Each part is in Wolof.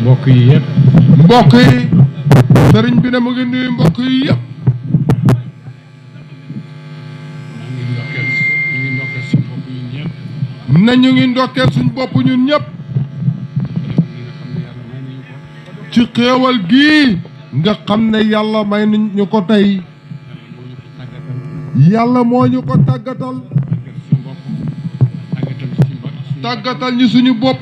mbokk yi yëpp. mbokk yi sëriñ bi ne mu ngi nuyu mbokk yi yëpp. ñu ngi ndokkeel suñu bopp ñun ñëpp. ci xéewal gii nga xam ne yàlla may ñu ko tey. yàlla moo ñu ko tàggatal. tàggatal ñu suñu bopp.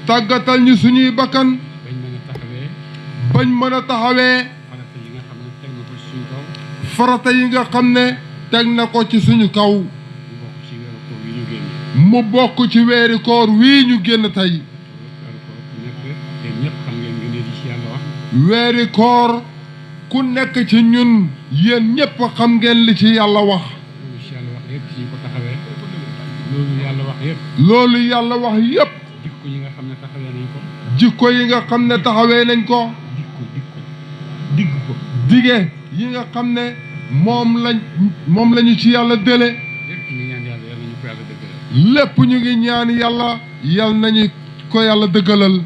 tàggatal ñu suñuy bakkan. bañ mën a taxawee. farata yi nga xam ne teg na ko ci suñu kaw. mu bokk ci weeri koor wii ñu génn tey. weeri koor ku nekk ci ñun yéen ñépp xam ngeen li ci yàlla wax. loolu yàlla wax yépp. jikko yi nga xam ne taxawee nañ ko. jikko yi nga xam ne taxawee nañ ko. digg ko. dige yi nga xam ne moom lañu ci yàlla dële. lépp ñu ngi ñaan yàlla yal nañu ko yàlla dëggalal.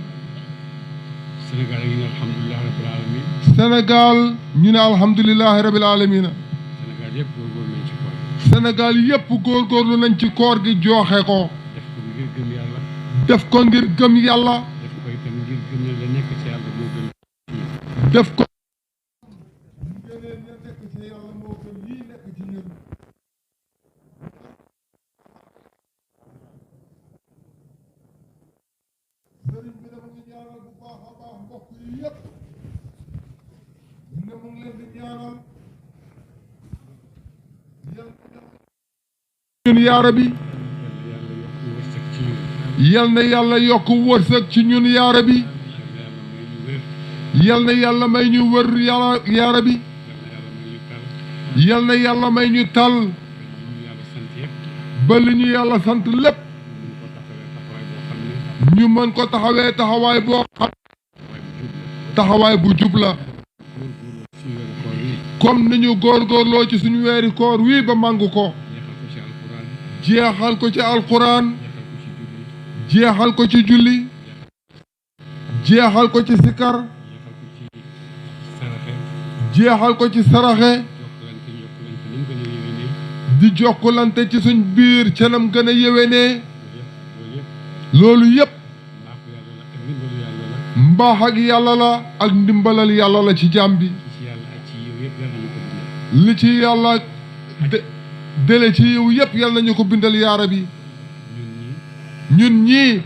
Sénégal yi ne alhamdulilah rabbil alamin. Sénégal ñu ne alhamdulilah rabbil alamin. Sénégal yëpp góorgóorlu nañ ci koor. Sénégal yëpp góorgóorlu nañ ci koor gi jooxe ko. def ko ngir gëm yàlla. def ko ngir gëm yàlla. def ko itam ngir gëm ne la nekk ci yàlla moo gën. def ko. sëriñ bi dafa ngi ñaanal bu baax a baax mbokk yi yëpp ne mu ngi leen di ñaanal ñun yaara bi yal na yàlla yokk wërsëg ci ñun yaara bi yal na yàlla may ñu wër yaara bi yal na yàlla may ñu tal ba li ñu yàlla sant lépp ñu mën ko taxawee taxawaay boo xam taxawaay bu jub la comme ni ñu góorgóorloo ci suñu weeri koor wii ba màngu ko jeexal ko ci alquran jeexal ko ci julli jeexal ko ci sikar jeexal ko ci saraxe di jokkalante ci suñ biir cenam gën a yéwénee loolu yépp mbaax ak yàlla la ak ndimbalal yàlla la ci jaam bi li ci yàlla dele ci yiw yépp yàlla nañu ko bindal yaara bi ñun ñii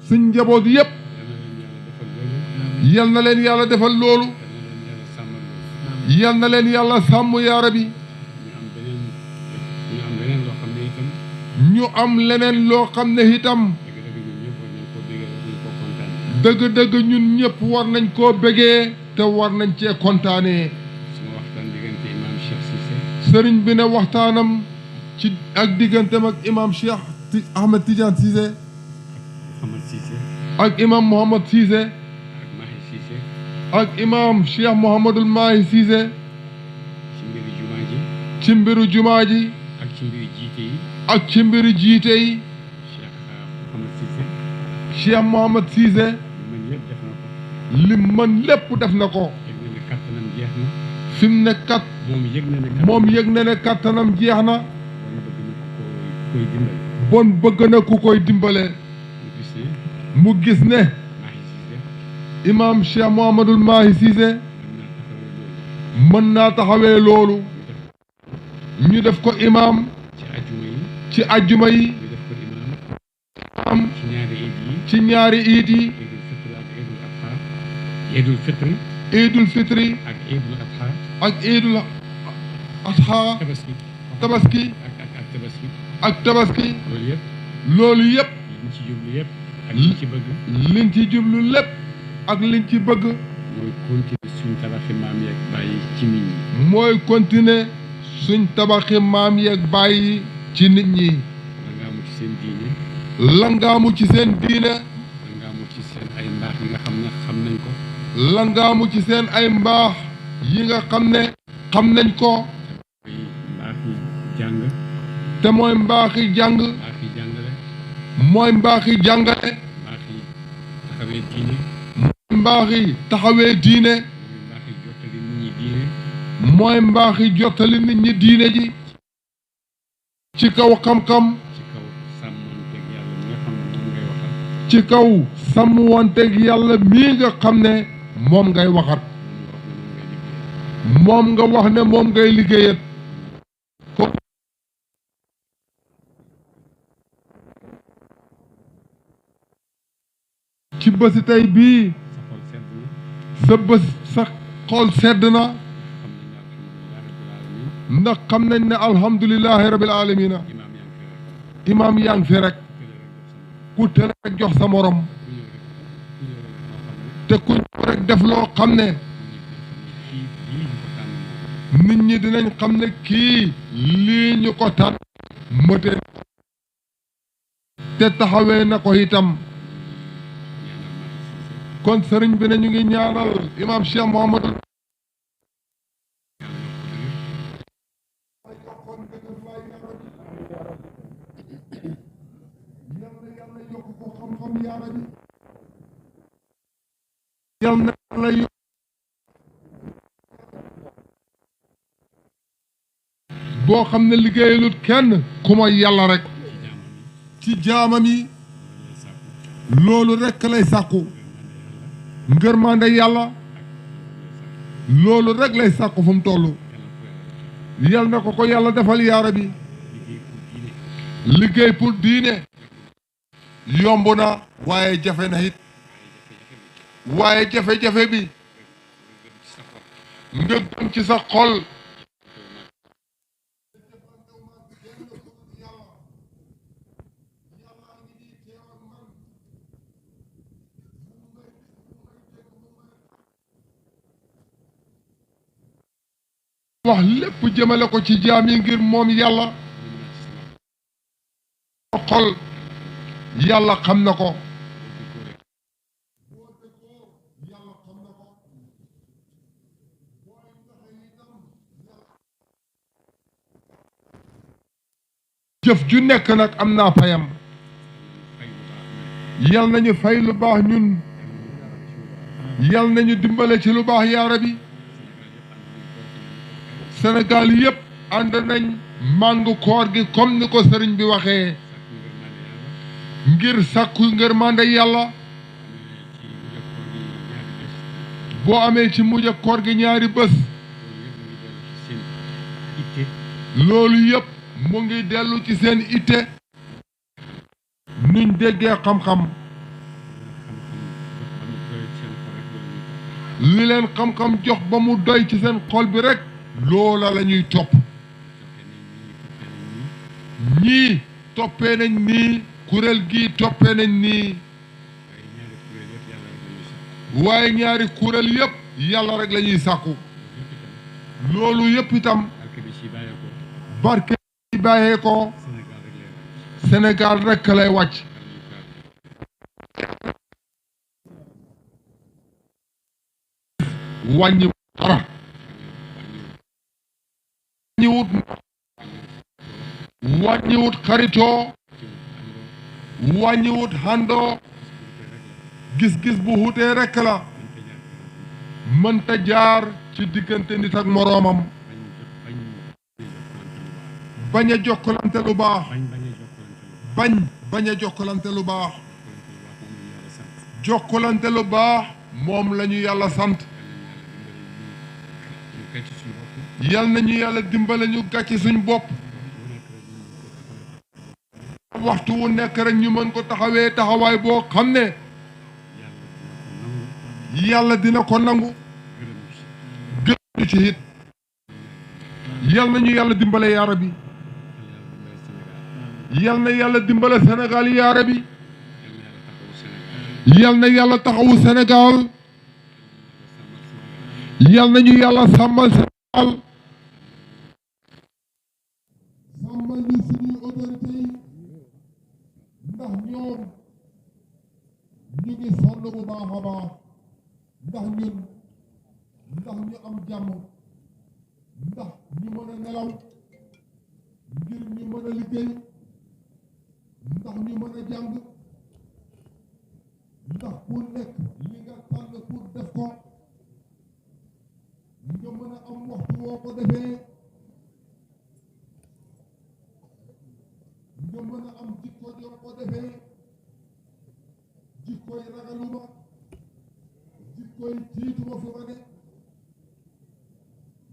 suñ njaboot yépp yal na leen yàlla defal loolu yal na leen yàlla sàmm yaara bi ñu am leneen loo xam ne itam dëgg-dëgg ñun ñëpp war nañ koo bégee te war nañ cee kontaanee. sëriñ bi ne waxtaanam ci ak digganteem ak imaam Cheikh Ahmed Tidiane Cissé ak imaam Mouhamad Cissé ak imaam Cheikh Mouhamadul Mahi Cissé ci mbiru jumaa ji ak ci mbiru jiite yi ak ci mbiru jiite yi Cheikh Mouhamad Cissé li mën lépp def na ko fi mu ne kat moom yëg na ne kattanam jeex na bon bëgg na ku koy dimbale mu gis ne imaam Cheikh Mouhamadul Mahi Cissé mën naa taxawee loolu ñu def ko imaam ci ajjuma yi am ci ñaari iid yi Eidul Fitri Eidul Fitri ak Eidul Adha ak Eidul Adha tabaski ak tabaski loolu yëpp liñ ci jublu yëpp ak liñ ci bëgg liñ ci jublu lépp ak liñ ci bëgg mooy continuer suñ tabaxi maam yeeg bàyyi ci nit ñi mooy continuer suñ tabaxi maam yeeg bàyyi ci nit ñi langaamu ci seen diine langaamu ci seen diine langaamu ci seen ay mbaax yi nga xam ne xam nañ ko langaamu ci seen ay mbaax yi nga xam ne xam nañ ko mbaaxi jàng te mooy mbaaxi jàng mbaaxi jàngale mooy mbaaxi jàngale mbaaxi mbaaxi taxawee diine mooy mbaaxi jottali nit ñi diine ji ci kaw xam-xam ci kaw sàmmwanteeg yàlla mii nga xam ne moom ngay waxat moom nga wax ne moom ngay liggéeyat ko ci bési tey bii sa bés sa xol sedd na ndax xam nañ ne alhamdulilahi rabil alamina imaam yaa ngi fi rek ku tële rek jox sa morom te ku rek def loo xam ne nit ñi dinañ xam ne kii lii ñu ko tànn mëte te taxawee na ko itam kon sëriñ bi ne ñu ngi ñaanal imaam Cheikh Mouhamadou yal na yàlla yokk boo xam ne liggéeyalut kenn ku mooy yàlla rek ci jaamam yi loolu rek lay sàkku ngërmande yàlla loolu rek lay sàkku fu mu toll yal na ko yàlla defal yaara bi liggéey pour diine yomb na waaye jafe na it waaye jafe-jafe bi nga gëm ci sa xol wax lépp jëmale ko ci jaam yi ngir moom yàlla xol yàlla xam na ko jëf ju nekk nag am naa payam yal nañu fay lu baax ñun yal nañu dimbale ci lu baax yaa Rabbi Sénégal yëpp ànd nañ màngu koor gi comme ni ko sëriñ bi waxee ngir sàkku ngërmande yàlla boo amee ci mujj ak koor gi ñaari bés loolu yëpp mu ngi dellu ci seen itte nuñ déggee xam-xam li leen xam-xam jox ba mu doy ci seen xol bi rek loola la ñuy topp ñii toppee nañ nii kuréel gii toppee nañ nii waaye ñaari kuréel yëpp yàlla rek la ñuy sàkku loolu yëpp itam barke bi bàyyee ko Sénégal rek lay wàcc wàññi dara wàññiwut xaritoo wàññiwut xandoo gis-gis bu wutee rekk la mënta jaar ci diggante nit ak moroomam bañ a jokkalante lu baax bañ a jokkalante lu baax jokkalante lu baax moom lañu yàlla sant yal nañu yàlla dimbale ñu gàcci suñ bopp waxtu wu nekk rek ñu mën ko taxawee taxawaay boo xam ne yàlla dina ko nangu gërëm ci it yal nañu yàlla dimbale yaa Rabbi yal na yàlla dimbale Sénégal yaa Rabbi yal na yàlla taxawu Sénégal yal nañu yàlla sàmmal Sénégal sàmmal ñu suñuy autorité yi ndax ñoom ñu ngi sonn bu baax a baax ndax ñun ndax ñu am jàmm ndax ñu mën a nelaw ngir ñu mën a liggéey ndax ñu mën a jàng ndax ndax ku nekk li nga tànn pour def ko nga mën a am waxtu woo ko defee nga mën a am jikko joo ko defee jikkoy ragaluma jikkoy tiituma fi ma ne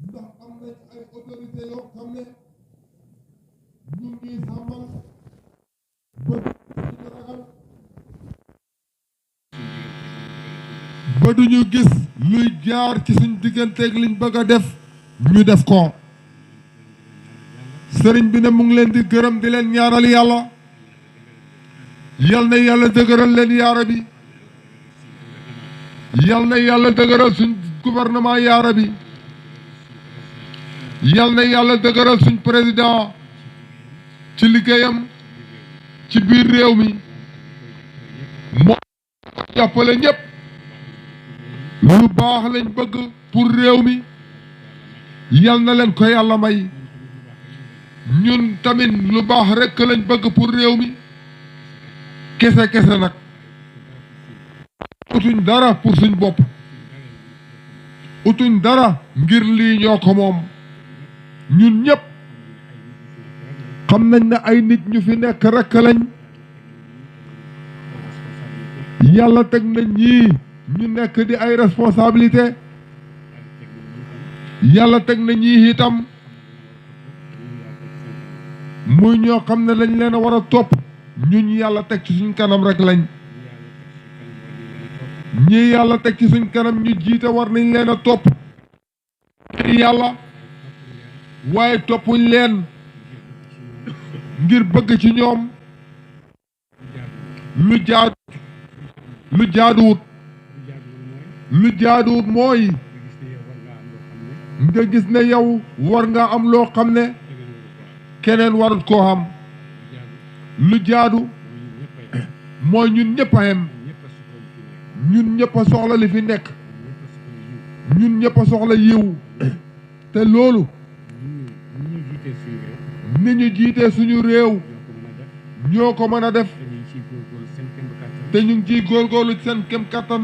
ndax am nañ ay autorité yoo xam ne ñu ngi sàmmal ba duñu gis luy jaar ci suñ digganteeg liñ bëgg a def ñu def ko sëriñ bi ne mu ngi leen di gërëm di leen ñaanal yàlla yal na yàlla dëgëral leen yaara bi yal na yàlla dëgëral suñ gouvernement yaara bi yal na yàlla dëgëral suñ président ci liggéeyam ci biir réew mi moo jàppale ñëpp lu baax lañ bëgg pour réew mi yal na leen ko yàlla may ñun tamit lu baax rekk lañ bëgg pour réew mi kese kese nag utuñ dara pour suñ bopp utuñ dara ngir lii ñoo ko moom ñun ñëpp xam nañ ne ay nit ñu fi nekk rekk lañ yàlla teg na ñii ñu nekk di ay responsabilité yàlla teg na ñii itam muy ñoo xam ne lañ leen a war a topp ñun yàlla teg ci suñ kanam rek lañ ñii yàlla teg ci suñ kanam ñu jiite war nañ leen a topp yàlla waaye toppuñ leen ngir bëgg ci ñoom lu jaaduwut mooy nga gis ne yow war nga am loo xam ne keneen warut koo xam lu jaadu mooy ñun ñëpp a yem ñun ñëpp a soxla li fi nekk ñun ñëpp a soxla yiw te loolu ni ñu jiitee suñu réew ñoo ko mën a def te ñu ngi ciy góorgóorlu seen kem kattan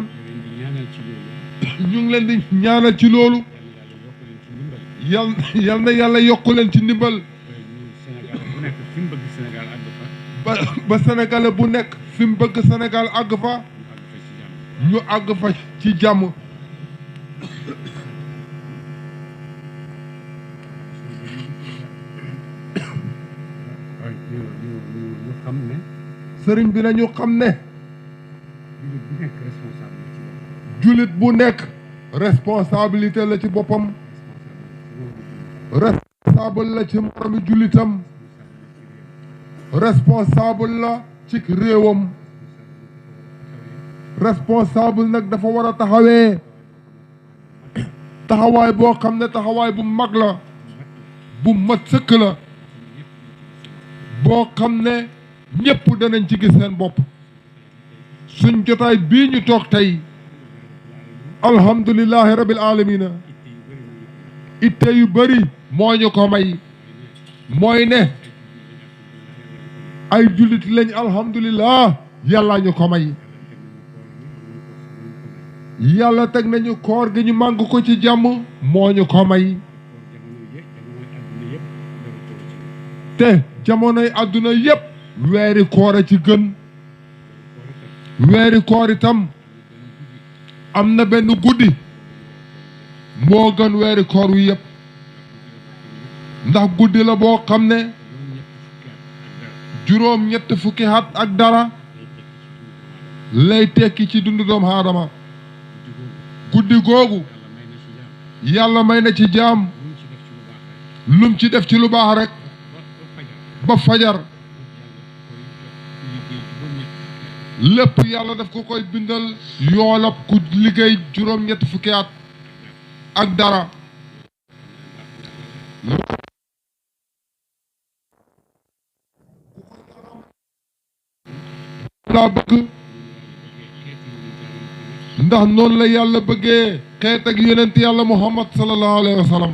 ñu ngi leen di ñaanal ci loolu yal na yàlla yokku leen ci ndimbal ba Sénégalais bu nekk fi mu bëgg Sénégal àgg fa ñu àgg fa ci jàmm sëriñ bi nañu xam ne jullit bu nekk responsabilité la ci boppam responsable la ci moromi jullitam responsable la ci réewam responsable nag dafa war a taxawaay boo xam ne taxawaay bu mag la bu mat sëkk la boo xam ne ñépp danañ ci gis seen bopp suñ jotaay bii ñu toog tey alhamdulillahi rabbil alamina itte yu bëri moo ñu ko may mooy ne ay jullit lañ alhamdulillah yàlla ñu ko may yàlla teg nañu koor gi ñu màng ko ci jàmm moo ñu ko may te jamonoy àdduna yépp weeri koor a ci gën weeri koor itam am na benn guddi moo gën weeri koor wi yépp ndax guddi la boo xam ne juróom ñett fukki at ak dara lay tekki ci dundu doomu aadama guddi googu yàlla may na ci jaam lum ci def ci lu baax rek ba fajar lépp yàlla daf ko koy bindal yoolab ku liggéey juróom ñett fukki at ak dara laa bëgg ndax noonu la yàlla bëggee xeet ak yonent yàlla muhammad sallallahu alayhi wa sallam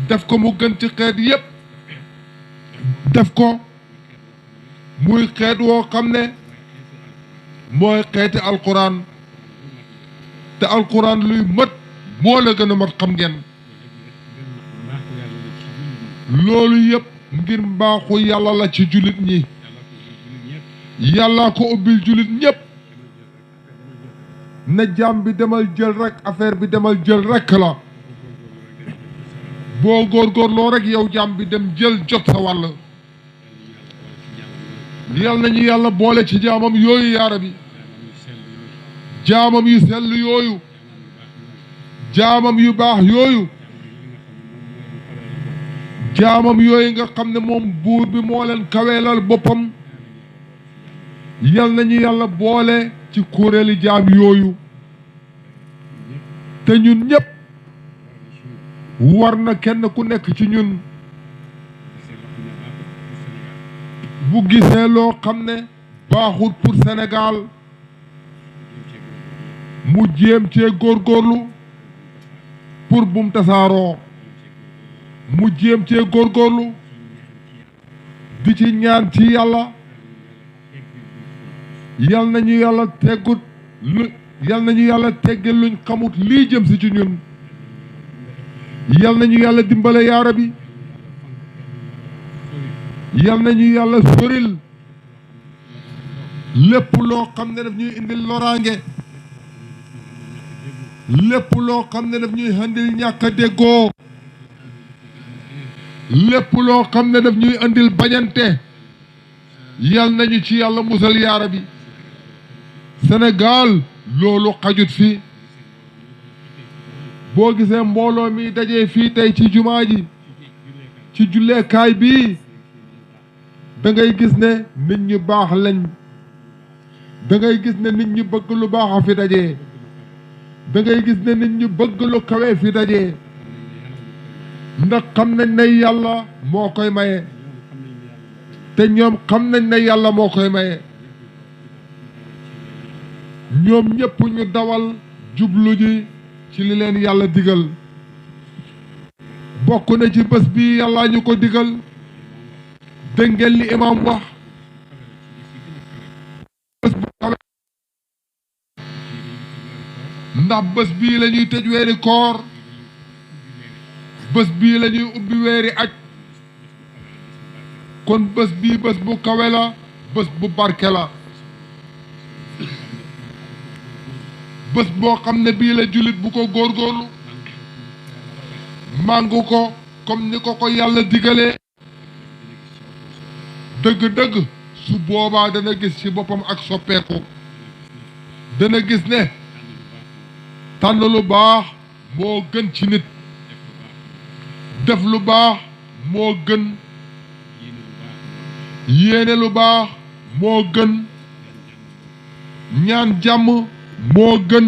def ko mu gën ci xeet yépp def ko muy xeet woo xam ne mooy xeeti alquran te alquran luy mat moo la gën a mat xam ngeen loolu yëpp ngir mbaaxu yàlla la ci jullit ñi yàllaa ko ubbil jullit ñëpp na jaam bi demal jël rek affaire bi demal jël rek la boo góorgóorloo rek yow jaam bi dem jël jot sa wàll yal nañu yàlla boole ci jaamam yooyu yaara bi jaamam yu sell yooyu jaamam yu baax yooyu jaamam yooyu nga xam ne moom buur bi moo leen kaweelal boppam yal nañu yàlla boole ci kuréeli jaam yooyu te ñun ñëpp war na kenn ku nekk ci ñun bu gisee loo xam ne baaxul pour Sénégal mu jéem cee góorgóorlu pour bum tasaaroo mu jéem cee góorgóorlu di ci ñaan ci yàlla yal nañu yàlla teggut yal nañu yàlla teggil luñ xamut lii jëm si ci ñun yal nañu yàlla dimbale yaara bi yal nañu yàlla soril lépp loo xam ne daf ñuy indil loraange lépp loo xam ne daf ñuy indil ñàkk a déggoo lépp loo xam ne daf ñuy indil bañante yal nañu ci yàlla musal yaara bi Sénégal loolu xajut fi boo gisee mbooloo mi dajee fii tey ci jumaa ji ci julleekaay bii da ngay gis ne nit ñi baax lañ da ngay gis ne nit ñi bëgg lu baax a fi dajee da ngay gis ne nit ñi bëgg lu kawe fi dajee ndax xam nañ ne yàlla moo koy maye te ñoom xam nañ ne yàlla moo koy maye ñoom ñëpp ñu dawal jublu ji ci li leen yàlla digal bokk na ci bés bi yàlla ñu ko digal dégg ngeen li imaam wax bés bu kawe ndax bés bii la ñuy tëj weeri koor bés bii la ñuy ubbi weeri aj kon bés bii bés bu kawe la bés bu barke la bés boo xam ne bii la jullit bu ko góorgóorlu màngu ko comme ni ko yàlla digalee dëgg-dëgg su boobaa dana gis ci boppam ak soppeeku dana gis ne tànn lu baax moo gën ci nit def lu baax moo gën yéene lu baax moo gën ñaan jàmm moo gën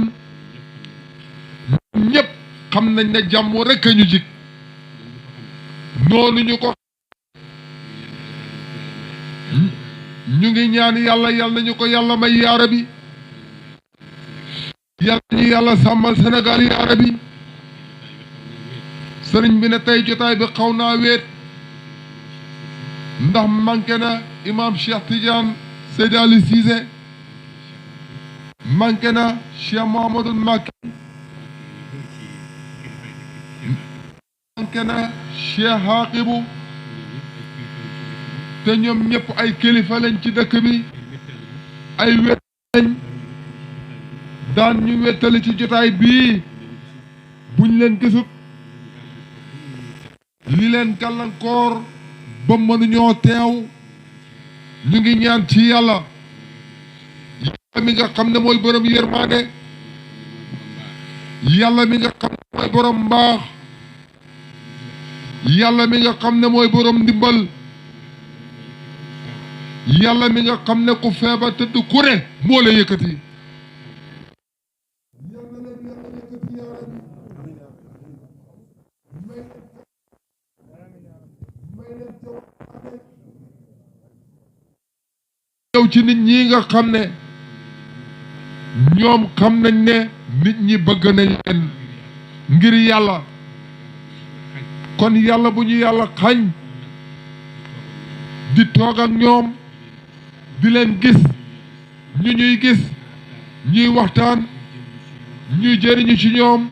ñépp xam nañ ne jàmm rekk a ñu jig noonu ñu ko ñu ngi ñaan yàlla nañu ko yàlla may yaara bi yàlla ñu yàlla sàmmal Sénégal yaara bi sëriñ bi ne tey jotaay bi xaw naa wéet ndax manqué na imam Cheikh Tidiane Seydi Ali Cissé manqué na Cheikh Mouhamadoul Macky manqué na Cheikh Haqibou te ñoom ñëpp ay kilifa lañ ci dëkk bi ay wét lañ daan ñu wettali ci jotaay bii buñ leen gisut li leen gàllankoor ba mënuñoo teew ñu ngi ñaan ci yàlla mi nga xam ne mooy borom yërmande yàlla mi nga xam ne mooy borom mbaax yàlla mi nga xam ne mooy borom ndimbal yàlla mi nga xam ne ku feebar tëdd ku ne moo la yëkkati yow ci nit ñi nga xam ne ñoom xam nañ ne nit ñi bëgg nañ leen ngir yàlla kon yàlla bu ñu yàlla xañ di toog ak ñoom di leen gis ñu ñuy gis ñuy waxtaan ñuy jëriñu ci ñoom